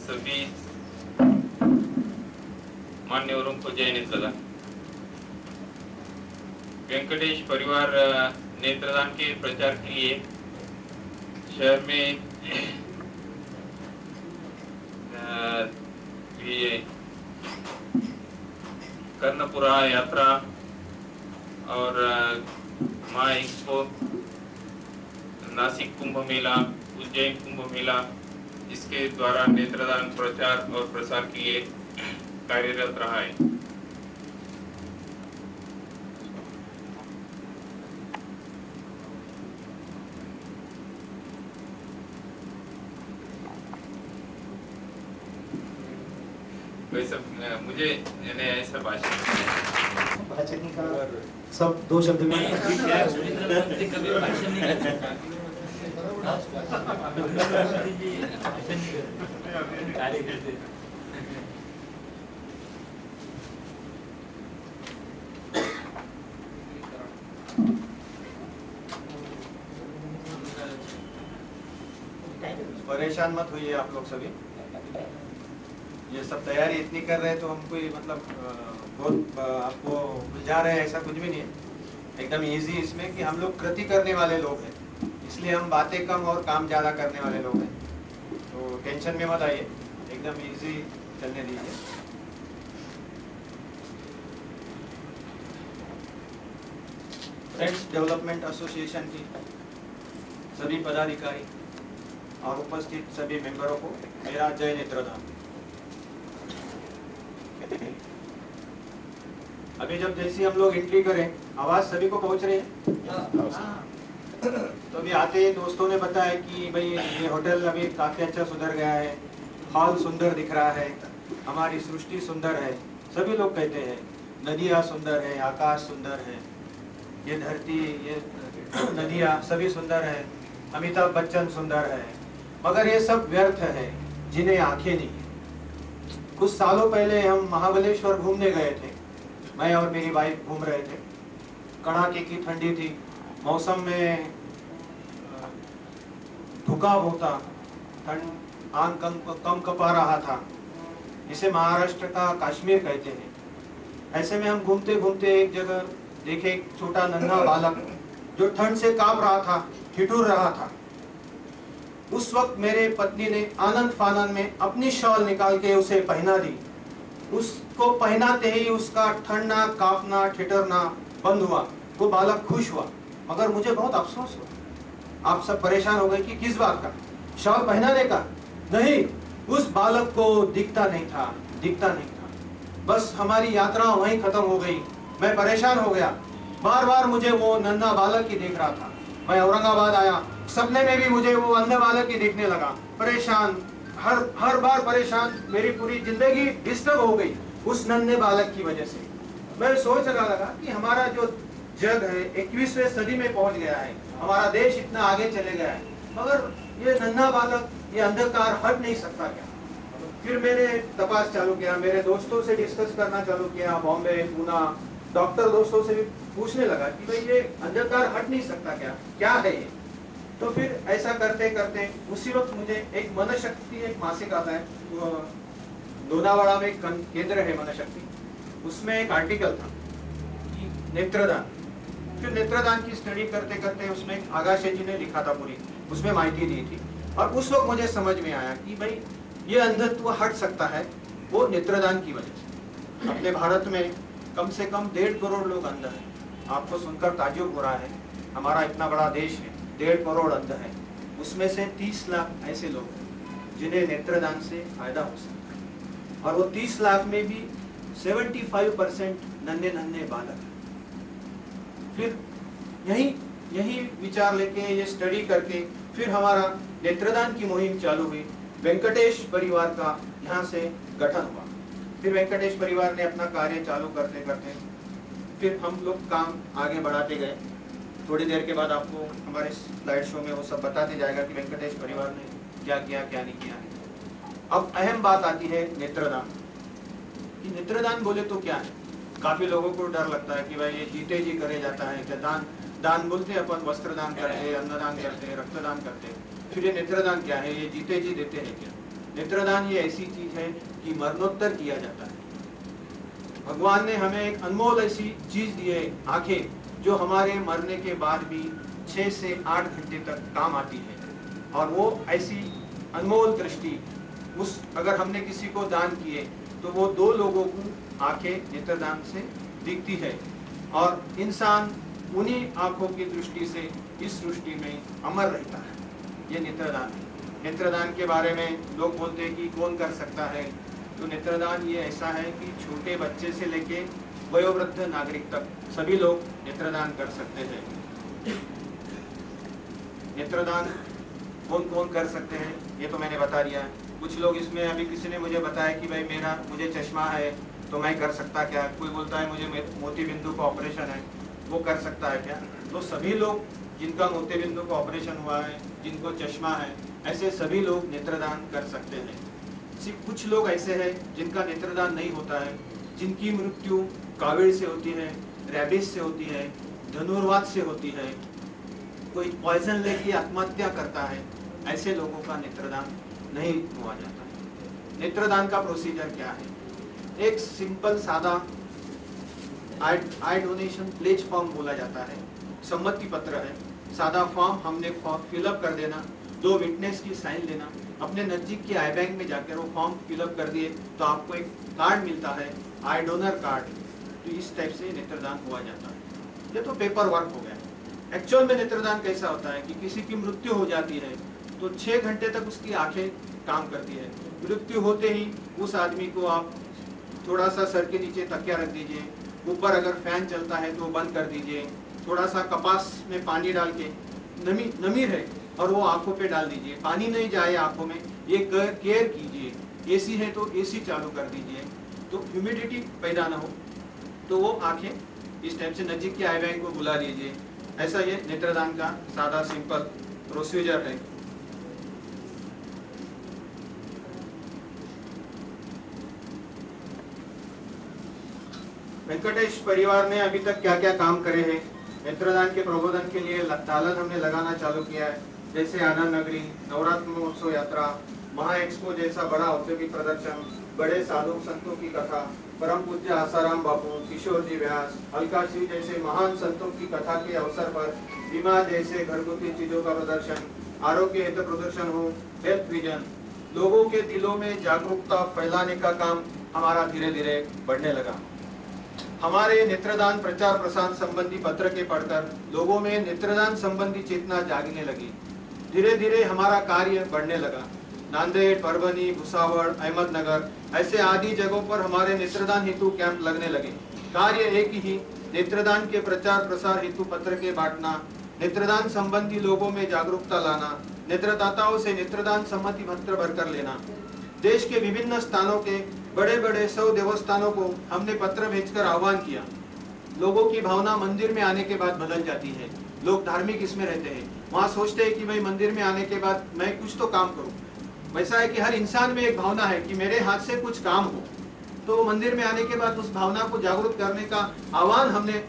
सभी मान्यवरों को जय नेत्रदान। वेंकटेश परिवार नेत्रदान के प्रचार के लिए शहर में ये कर्णपुरा यात्रा और माँ एक्सपो, नासिक कुंभ मेला, उज्जैन कुंभ मेला, इसके द्वारा नेत्रदान प्रचार और प्रसार के लिए कार्यरत रहा है। वैसे मुझे ऐसा भाषण का सब 2 शब्द में परेशान मत होइए आप लोग सभी। ये सब तैयारी इतनी कर रहे हैं तो हमको मतलब बहुत आपको बुझा रहे हैं, ऐसा कुछ भी नहीं है। एकदम इजी इसमें कि हम लोग कृति करने वाले लोग हैं, इसलिए हम बातें कम और काम ज़्यादा करने वाले लोग हैं। तो टेंशन में मत आइए, एकदम इजी चलने दीजिए। फ्रेंड्स डेवलपमेंट एसोसिएशन की सभी पदाधिकारी और उपस्थित सभी मेंबरों को मेरा जय नेत्रदान। अभी जब जैसे हम लोग एंट्री करें, आवाज सभी को पहुंच रही है? तो अभी आते ही दोस्तों ने बताया कि भाई ये होटल अभी काफी अच्छा सुधर गया है, हॉल सुंदर दिख रहा है, हमारी सृष्टि सुंदर है। सभी लोग कहते हैं नदियाँ सुंदर है, आकाश सुंदर है, ये धरती, ये नदियाँ सभी सुंदर है, अमिताभ बच्चन सुंदर है। मगर ये सब व्यर्थ है जिन्हें आंखें नहीं है। कुछ सालों पहले हम महाबलेश्वर घूमने गए थे, मैं और मेरी वाइफ घूम रहे थे। कड़ाके की ठंडी थी, मौसम में धुकाव होता, ठंड आंख कम कपा रहा था, जिसे महाराष्ट्र का कश्मीर कहते हैं। ऐसे में हम घूमते घूमते एक जगह देखे एक छोटा नन्हा बालक जो ठंड से कांप रहा था, ठिठुर रहा था। उस वक्त मेरे पत्नी ने आनंद फानन में अपनी शॉल निकाल के उसे पहना दी। उसको पहनाते ही उसका ठंडना, कांपना, ठिठुरना बंद हुआ। वो बालक खुश हुआ, मगर मुझे बहुत अफसोस हुआ। आप सब परेशान हो गए कि किस बात का? शॉल पहनाने का? नहीं, उस बालक को दिखता नहीं था, दिखता नहीं था। बस हमारी यात्रा वहीं खत्म हो गई। मैं परेशान हो गया, बार बार मुझे वो नन्हा बालक ही दिख रहा था। मैं औरंगाबाद आया, सपने में भी मुझे वो अंधे बालक ही दिखने लगा। परेशान, हर बार परेशान। मेरी पूरी जिंदगी डिस्टर्ब हो गई उस नन्हे बालक की वजह से। मैं सोच लगा कि हमारा जो जग है 21वीं सदी में पहुंच गया है, हमारा देश इतना आगे चले गया है, मगर ये नन्हा बालक, ये अंधकार हट नहीं सकता क्या? फिर मैंने तपास चालू किया, मेरे दोस्तों से डिस्कस करना चालू किया, बॉम्बे, पूना, डॉक्टर दोस्तों से भी पूछने लगा कि भाई ये अंधकार हट नहीं सकता क्या है ये? तो फिर ऐसा करते करते उसी वक्त मुझे एक मनशक्ति, एक मासिक आता है, लोनावाड़ा में एक केंद्र है मनशक्ति, उसमें एक आर्टिकल था कि नेत्रदान। फिर नेत्रदान की स्टडी करते करते उसमें आगाशे जी ने लिखा था, पूरी उसमें माहिती दी थी। और उस वक्त मुझे समझ में आया कि भाई ये अंधत्व हट सकता है वो नेत्रदान की वजह से। अपने भारत में कम से कम 1.5 करोड़ लोग अंध हैं। आपको सुनकर ताज्जुब हो रहा है, हमारा इतना बड़ा देश है, 1.5 करोड़ अंध है, उसमें से 30 लाख ऐसे लोग हैं जिन्हें नेत्रदान से फायदा हो सकता है। और वो 30 लाख में भी 75% नन्हे नन्हे बालक हैं। फिर यही विचार लेके, ये स्टडी करके फिर हमारा नेत्रदान की मुहिम चालू हुई। वेंकटेश परिवार का यहाँ से गठन हुआ। फिर वेंकटेश परिवार ने अपना कार्य चालू करते करते फिर हम लोग काम आगे बढ़ाते गए। थोड़ी देर के बाद आपको हमारे स्लाइड शो में वो सब बताते जाएगा कि वेंकटेश परिवार ने क्या किया, क्या नहीं किया है। अब अहम बात आती है नेत्रदान कि नेत्रदान बोले तो क्या है? काफी लोगों को डर लगता है कि भाई ये जीते जी करे जाता है क्या? दान बोलते हैं अपन, वस्त्र दान करते हैं, अन्नदान करते हैं, रक्तदान करते हैं। फिर ये नेत्रदान क्या है? ये जीते जी देते हैं क्या? नेत्रदान ये ऐसी चीज है कि मरणोत्तर किया जाता है। भगवान ने हमें एक अनमोल ऐसी चीज दी है, आंखें, जो हमारे मरने के बाद भी 6 से 8 घंटे तक काम आती है। और वो ऐसी अनमोल दृष्टि अगर हमने किसी को दान किए तो वो 2 लोगों को आंखें नेत्रदान से दिखती है, और इंसान उन्हीं आंखों की दृष्टि से इस सृष्टि में अमर रहता है। ये नेत्रदान है। नेत्रदान के बारे में लोग बोलते हैं कि कौन कर सकता है, तो नेत्रदान ये ऐसा है कि छोटे बच्चे से लेके वयोवृद्ध नागरिक तक सभी लोग नेत्रदान कर सकते हैं। नेत्रदान कौन कौन कर सकते हैं ये तो मैंने बता दिया है। कुछ लोग इसमें, अभी किसी ने मुझे बताया कि भाई मुझे चश्मा है तो मैं कर सकता क्या, कोई बोलता है मुझे मोती बिंदु का ऑपरेशन है, वो कर सकता है क्या। तो सभी लोग जिनका मोती बिंदु का ऑपरेशन हुआ है, जिनको चश्मा है, ऐसे सभी लोग नेत्रदान कर सकते हैं। सिर्फ कुछ लोग ऐसे हैं जिनका नेत्रदान नहीं होता है, जिनकी मृत्यु काविड से होती है, रेबिस से होती है, धनुर्वात से होती है, कोई पॉइजन लेके आत्महत्या करता है, ऐसे लोगों का नेत्रदान नहीं हुआ जाता है। नेत्रदान का प्रोसीजर क्या है? एक सिंपल सादा आई डोनेशन प्लेज फॉर्म बोला जाता है, सम्मति पत्र है, सादा फॉर्म हमने फिलअप कर देना, 2 विटनेस की साइन लेना, अपने नजदीक के आई बैंक में जाकर वो फॉर्म फिलअप कर दिए तो आपको एक कार्ड मिलता है, आई डोनर कार्ड। तो इस टाइप से नेत्रदान हुआ जाता है। ये तो पेपर वर्क हो गया। एक्चुअल में नेत्रदान कैसा होता है कि किसी की मृत्यु हो जाती है तो 6 घंटे तक उसकी आंखें काम करती है। मृत्यु होते ही उस आदमी को आप थोड़ा सा सर के नीचे तकिया रख दीजिए, ऊपर अगर फैन चलता है तो बंद कर दीजिए, थोड़ा सा कपास में पानी डाल के, नमी है और वो आंखों पे डाल दीजिए, पानी नहीं जाए आंखों में, ये केयर कीजिए। एसी है तो एसी चालू कर दीजिए तो ह्यूमिडिटी पैदा ना हो, तो वो आंखें इस टाइप से नजीक के आई बैंक को बुला लीजिए। ऐसा ये नेत्रदान का सादा सिंपल प्रोसीजर है। वेंकटेश परिवार ने अभी तक क्या क्या काम करे हैं नेत्रदान के प्रबोधन के लिए? तालन हमने लगाना चालू किया है, जैसे आनंद नगरी, नवरात्र महोत्सव यात्रा, महा एक्सपो जैसा बड़ा औद्योगिक प्रदर्शन, बड़े साधु संतों की कथा, परम पूज्य आसाराम बापू, किशोर जी व्यास, अलका श्री जैसे महान संतों की कथा के अवसर पर बीमा जैसे घरगुती चीजों का प्रदर्शन, आरोग्य हेतु प्रदर्शन हो, हेल्थ विजन, लोगों के दिलों में जागरूकता फैलाने का काम हमारा धीरे धीरे बढ़ने लगा। हमारे नेत्रदान प्रचार प्रसार संबंधी पत्र के पढ़कर लोगों में नेत्रदान संबंधी चेतना जागने लगी। धीरे धीरे हमारा कार्य बढ़ने लगा। नांदेड़, परभनी, भुसावल, अहमदनगर ऐसे आदि जगहों पर हमारे नेत्रदान हेतु कैंप लगने लगे। कार्य एक ही, नेत्रदान के प्रचार प्रसार हेतु पत्र के बांटना, नेत्रदान संबंधी लोगों में जागरूकता लाना, नेत्रदाताओं से नेत्रदान सम्मति पत्र भरकर लेना। देश के विभिन्न स्थानों के बड़े बड़े 100 देवस्थानों को हमने पत्र भेजकर आह्वान किया। लोगों की भावना मंदिर में आने के बाद बदल जाती है। लोग धार्मिक इसमें रहते हैं, वहाँ सोचते हैं कि भाई मंदिर में आने के बाद मैं कुछ तो काम करूँ। वैसा है कि हर इंसान में एक भावना है कि मेरे हाथ से कुछ काम हो, तो मंदिर में आने के बाद उस भावना को जागरूक करने का आह्वान हमने